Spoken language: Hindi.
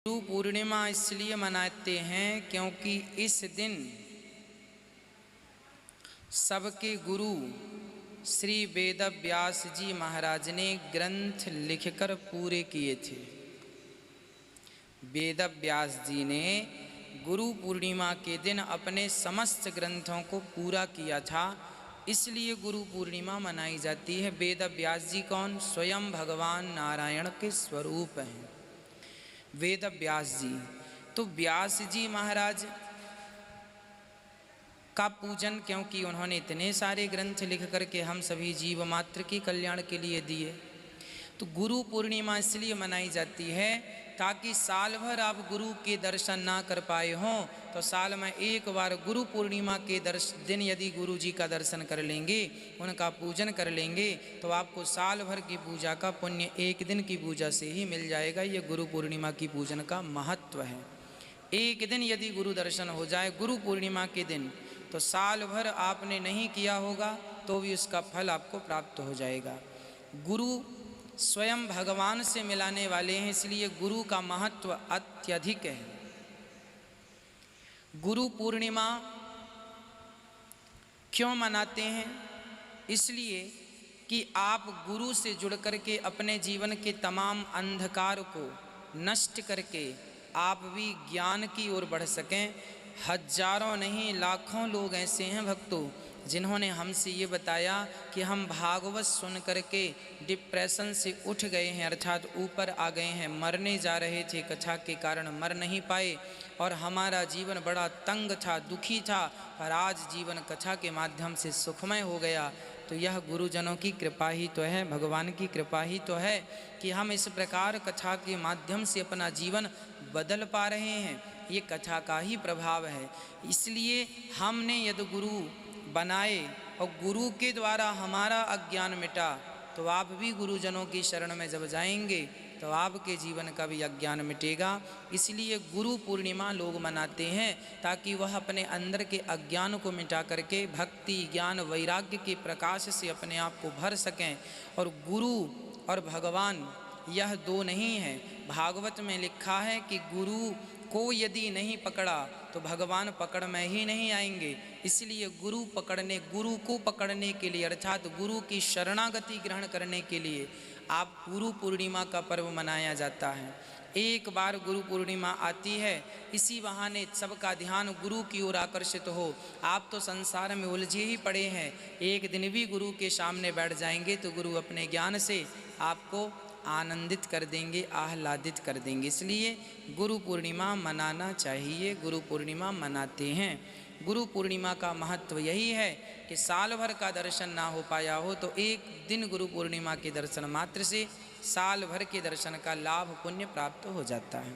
गुरु पूर्णिमा इसलिए मनाते हैं क्योंकि इस दिन सबके गुरु श्री वेद व्यास जी महाराज ने ग्रंथ लिखकर पूरे किए थे। वेद व्यास जी ने गुरु पूर्णिमा के दिन अपने समस्त ग्रंथों को पूरा किया था, इसलिए गुरु पूर्णिमा मनाई जाती है। वेद व्यास जी कौन? स्वयं भगवान नारायण के स्वरूप हैं वेद व्यास जी। तो व्यास जी महाराज का पूजन क्योंकि उन्होंने इतने सारे ग्रंथ लिख करके हम सभी जीव मात्र के कल्याण के लिए दिए, तो गुरु पूर्णिमा इसलिए मनाई जाती है ताकि साल भर आप गुरु के दर्शन ना कर पाए हों तो साल में एक बार गुरु पूर्णिमा के दिन यदि गुरु जी का दर्शन कर लेंगे, उनका पूजन कर लेंगे, तो आपको साल भर की पूजा का पुण्य एक दिन की पूजा से ही मिल जाएगा। ये गुरु पूर्णिमा की पूजन का महत्व है। एक दिन यदि गुरु दर्शन हो जाए गुरु पूर्णिमा के दिन, तो साल भर आपने नहीं किया होगा तो भी उसका फल आपको प्राप्त हो जाएगा। गुरु स्वयं भगवान से मिलाने वाले हैं, इसलिए गुरु का महत्व अत्यधिक है। गुरु पूर्णिमा क्यों मनाते हैं? इसलिए कि आप गुरु से जुड़ करके अपने जीवन के तमाम अंधकार को नष्ट करके आप भी ज्ञान की ओर बढ़ सकें। हजारों नहीं लाखों लोग ऐसे हैं भक्तों जिन्होंने हमसे ये बताया कि हम भागवत सुन करके डिप्रेशन से उठ गए हैं, अर्थात ऊपर आ गए हैं। मरने जा रहे थे, कथा के कारण मर नहीं पाए और हमारा जीवन बड़ा तंग था, दुखी था, पर आज जीवन कथा के माध्यम से सुखमय हो गया। तो यह गुरुजनों की कृपा ही तो है, भगवान की कृपा ही तो है कि हम इस प्रकार कथा के माध्यम से अपना जीवन बदल पा रहे हैं। ये कथा का ही प्रभाव है। इसलिए हमने यदि गुरु बनाए और गुरु के द्वारा हमारा अज्ञान मिटा, तो आप भी गुरुजनों की शरण में जब जाएंगे तो आपके जीवन का भी अज्ञान मिटेगा। इसलिए गुरु पूर्णिमा लोग मनाते हैं ताकि वह अपने अंदर के अज्ञान को मिटा करके भक्ति ज्ञान वैराग्य के प्रकाश से अपने आप को भर सकें। और गुरु और भगवान यह दो नहीं है। भागवत में लिखा है कि गुरु को यदि नहीं पकड़ा तो भगवान पकड़ में ही नहीं आएंगे। इसलिए गुरु को पकड़ने के लिए अर्थात गुरु की शरणागति ग्रहण करने के लिए आप गुरु पूर्णिमा का पर्व मनाया जाता है। एक बार गुरु पूर्णिमा आती है, इसी बहाने सबका ध्यान गुरु की ओर आकर्षित हो। आप तो संसार में उलझे ही पड़े हैं, एक दिन भी गुरु के सामने बैठ जाएंगे तो गुरु अपने ज्ञान से आपको आनंदित कर देंगे, आह्लादित कर देंगे। इसलिए गुरु पूर्णिमा मनाना चाहिए, गुरु पूर्णिमा मनाते हैं। गुरु पूर्णिमा का महत्व यही है कि साल भर का दर्शन ना हो पाया हो तो एक दिन गुरु पूर्णिमा के दर्शन मात्र से साल भर के दर्शन का लाभ पुण्य प्राप्त हो जाता है।